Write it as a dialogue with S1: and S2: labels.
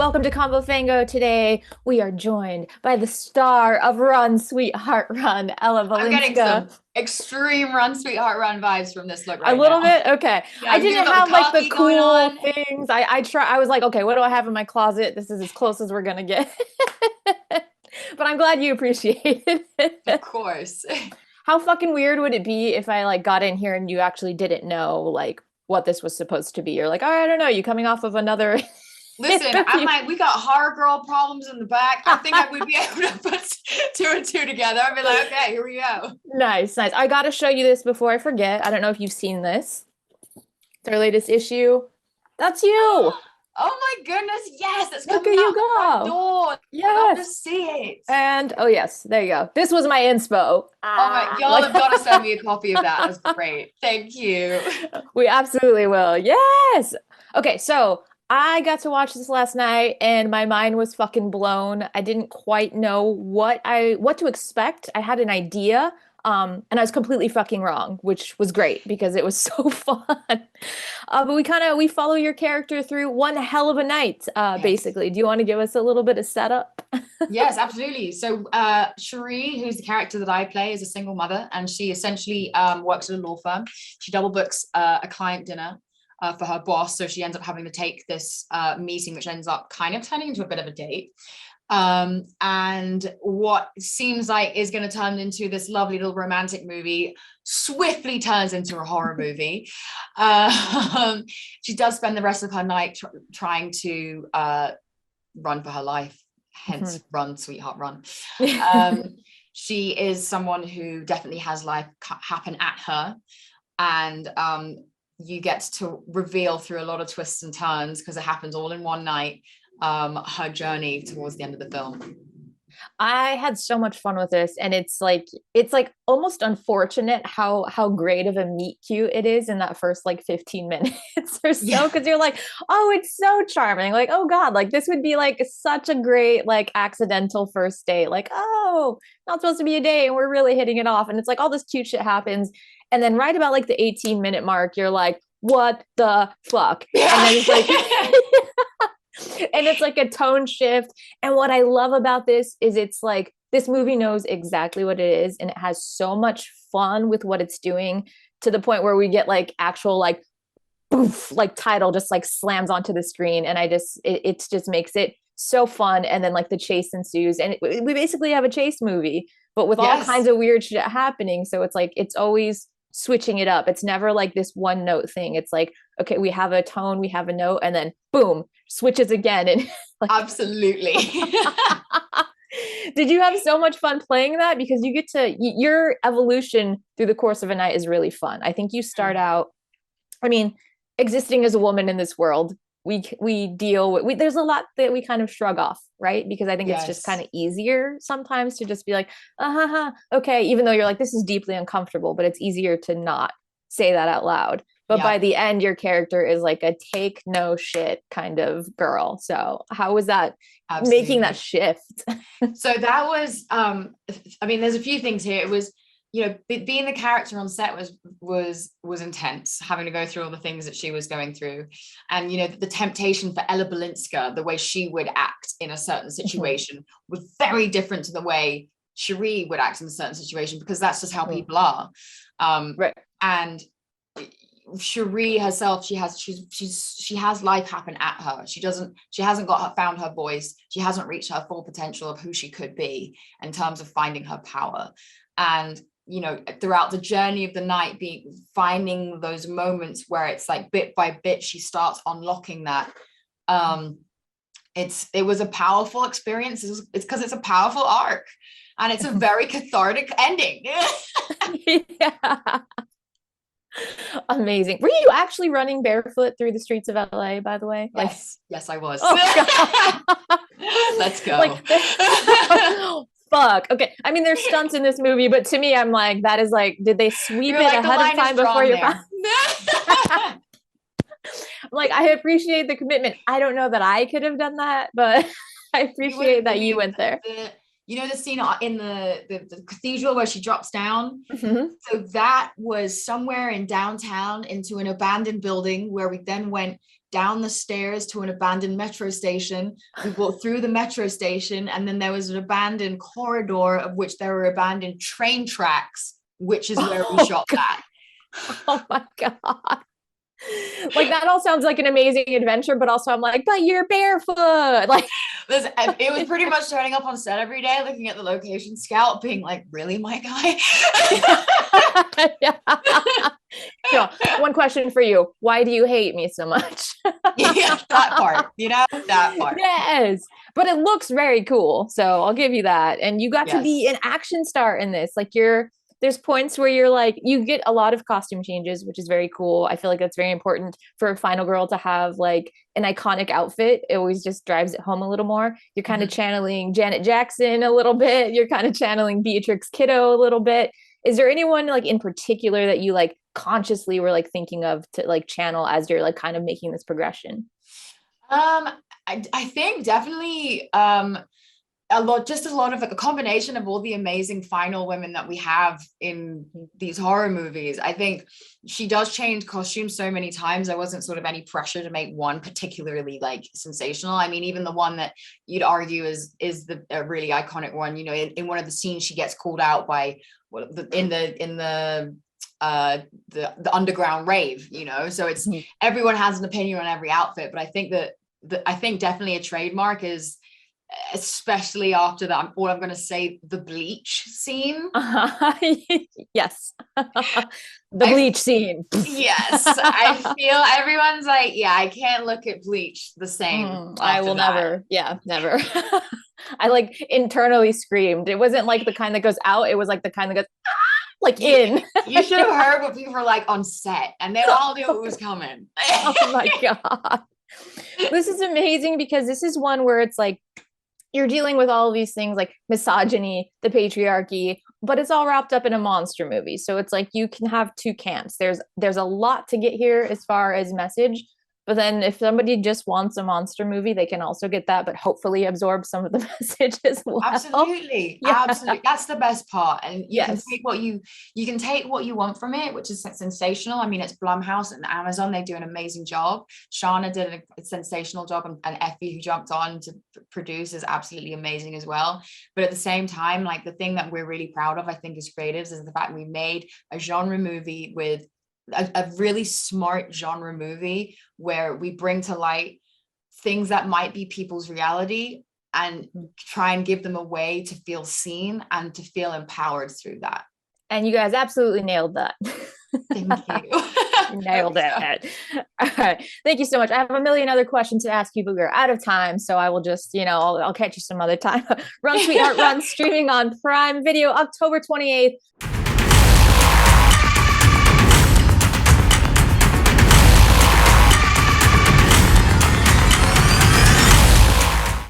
S1: Welcome to Convo Fango. Today we are joined by the star of Run, Sweetheart Run, Ella
S2: I'm getting
S1: Balinska.
S2: some extreme Run Sweetheart Run vibes from this look
S1: A
S2: right
S1: little
S2: now.
S1: bit? Okay.
S2: Yeah,
S1: I
S2: we've even
S1: didn't
S2: got the
S1: have like the
S2: khaki going
S1: cool
S2: on.
S1: things. I was like, okay, what do I have in my closet? This is as close as we're gonna get. But I'm glad you appreciated
S2: Of
S1: it.
S2: course.
S1: How fucking weird would it be if I like got in here and you actually didn't know like what this was supposed to be? You're like, oh, I don't know, you coming off of another
S2: Listen,
S1: interview.
S2: we got horror girl problems in the back. I think I would be able to put two and two together. I'd be like, okay, here we go.
S1: Nice, nice. I gotta show you this before I forget. I don't know if you've seen this. It's our latest issue. That's you.
S2: Oh my goodness, yes, it's
S1: Look
S2: coming
S1: at you
S2: out the front
S1: go.
S2: door. I love to
S1: Yes.
S2: see it.
S1: And oh yes, there you go. This was my inspo.
S2: Oh my, y'all
S1: Like
S2: have got to send me a copy of that. That's great. Thank you.
S1: we absolutely will. Yes. Okay, so I got to watch this last night and my mind was fucking blown. I didn't quite know what to expect. I had an idea, and I was completely fucking wrong, which was great because it was so fun. But we follow your character through one hell of a night,
S2: Yes.
S1: basically. Do you want to give us a little bit of setup?
S2: Yes, absolutely. So Cherie, who's the character that I play, is a single mother, and she essentially works at a law firm. She double books a client dinner for her boss, so she ends up having to take this meeting, which ends up kind of turning into a bit of a date. And what seems like is going to turn into this lovely little romantic movie swiftly turns into a horror movie. She does spend the rest of her night trying to run for her life, hence run sweetheart run. She is someone who definitely has life happen at her, and you get to reveal through a lot of twists and turns because it happens all in one night, her journey towards the end of the film.
S1: I had so much fun with this, and it's like almost unfortunate how great of a meet cute it is in that first like 15 minutes or so,
S2: Yeah.
S1: because you're like, oh, it's so charming. Like, oh God, like this would be like such a great like accidental first date. Like, oh, not supposed to be a date, and we're really hitting it off. And it's like all this cute shit happens. And then right about like the 18-minute mark, you're like, what the fuck? And then it's like and it's like a tone shift. And what I love about this is it's like this movie knows exactly what it is, and it has so much fun with what it's doing, to the point where we get like actual like boof, like title just like slams onto the screen, and it just makes it so fun. And then like the chase ensues, and we basically have a chase movie, but with all kinds
S2: Yes,
S1: of weird shit happening. So it's like it's always switching it up. It's never like this one note thing. It's like, okay, we have a tone, we have a note, and then boom, switches again. And like
S2: absolutely.
S1: did you have so much fun playing that? Because you get to your evolution through the course of a night is really fun. I think you start out, I mean, existing as a woman in this world, we deal with there's a lot that we kind of shrug off, right? Because I think it's just kind
S2: Yes.
S1: of easier sometimes to just be like, okay, even though you're like, this is deeply uncomfortable, but it's easier to not say that out loud. But by
S2: Yep.
S1: the end, your character is like a take no shit kind of girl. So how was that making that
S2: Absolutely.
S1: shift?
S2: So that was I mean, there's a few things here. It was, being the character on set was intense, having to go through all the things that she was going through. And the temptation for Ella Balinska, the way she would act in a certain situation, was very different to the way Cherie would act in a certain situation, because that's just how people are.
S1: Right.
S2: And Cherie herself, she has life happen at her. She hasn't found her voice. She hasn't reached her full potential of who she could be in terms of finding her power. And throughout the journey of the night, finding those moments where it's like bit by bit she starts unlocking that. It was a powerful experience. It's because it's a powerful arc, and it's a very cathartic ending.
S1: Yeah. Amazing. Were you actually running barefoot through the streets of LA, by the way? Like,
S2: Yes, I was.
S1: oh God.
S2: Let's
S1: Like,
S2: go.
S1: fuck. Okay. I mean, there's stunts in this movie, but to me, I'm like, that is like, did they sweep
S2: You're
S1: it
S2: like, the
S1: ahead of
S2: line is
S1: time before
S2: drawn
S1: you're found?
S2: there.
S1: I'm like, I appreciate the commitment. I don't know that I could have done that, but I
S2: You
S1: appreciate
S2: wouldn't
S1: that you
S2: believe
S1: went there.
S2: you know, the scene in the cathedral where she drops down.
S1: Mm-hmm.
S2: So that was somewhere in downtown into an abandoned building where we then went down the stairs to an abandoned metro station. We walked through the metro station, and then there was an abandoned corridor of which there were abandoned train tracks, which is where we shot that.
S1: Oh my God. Like that all sounds like an amazing adventure, but also I'm like, but you're barefoot. Like
S2: listen, it was pretty much turning up on set every day, looking at the location scout, being like, really, my guy?
S1: Yeah. So, one question for you. Why do you hate me so much?
S2: Yeah, that part, you know, that part.
S1: Yes. But it looks very cool. So I'll give you that. And you got to be an action star in this. Like there's points where you're like, you get a lot of costume changes, which is very cool. I feel like that's very important for a final girl to have like an iconic outfit. It always just drives it home a little more. You're kind of channeling Janet Jackson a little bit. You're kind of channeling Beatrix Kiddo a little bit. Is there anyone like in particular that you like consciously were like thinking of to like channel as you're like kind of making this progression?
S2: I think definitely a lot of like a combination of all the amazing final women that we have in these horror movies. I think she does change costumes so many times. There wasn't sort of any pressure to make one particularly like sensational. I mean, even the one that you'd argue is the a really iconic one, you know, in one of the scenes she gets called out by in the underground rave, you know, so it's everyone has an opinion on every outfit, but I think I think definitely a trademark is, especially after that, all I'm going to say, the bleach scene.
S1: Yes. The bleach scene.
S2: Yes. I feel everyone's like, yeah, I can't look at bleach the same.
S1: I will never. Yeah, never. I like internally screamed. It wasn't like the kind that goes out. It was like the kind that goes like in.
S2: You should have heard what people were like on set, and they all knew it was coming.
S1: Oh my God. This is amazing because this is one where it's like, you're dealing with all of these things like misogyny, the patriarchy, but it's all wrapped up in a monster movie. So it's like you can have two camps. There's a lot to get here as far as message, but then if somebody just wants a monster movie, they can also get that, but hopefully absorb some of the message as well.
S2: Absolutely. Yeah. Absolutely. That's the best part. And you can take what you want from it, which is sensational. I mean, it's Blumhouse and Amazon. They do an amazing job. Shauna did a sensational job, and Effie, who jumped on to produce, is absolutely amazing as well. But at the same time, like the thing that we're really proud of, I think, as creatives, is the fact we made a genre movie with a really smart genre movie where we bring to light things that might be people's reality and try and give them a way to feel seen and to feel empowered through that.
S1: And you guys absolutely nailed that.
S2: Thank you.
S1: Nailed it. All right. Thank you so much. I have a million other questions to ask you, but we're out of time. So I will just, I'll catch you some other time. Run, Sweetheart, Run, streaming on Prime Video, October 28th.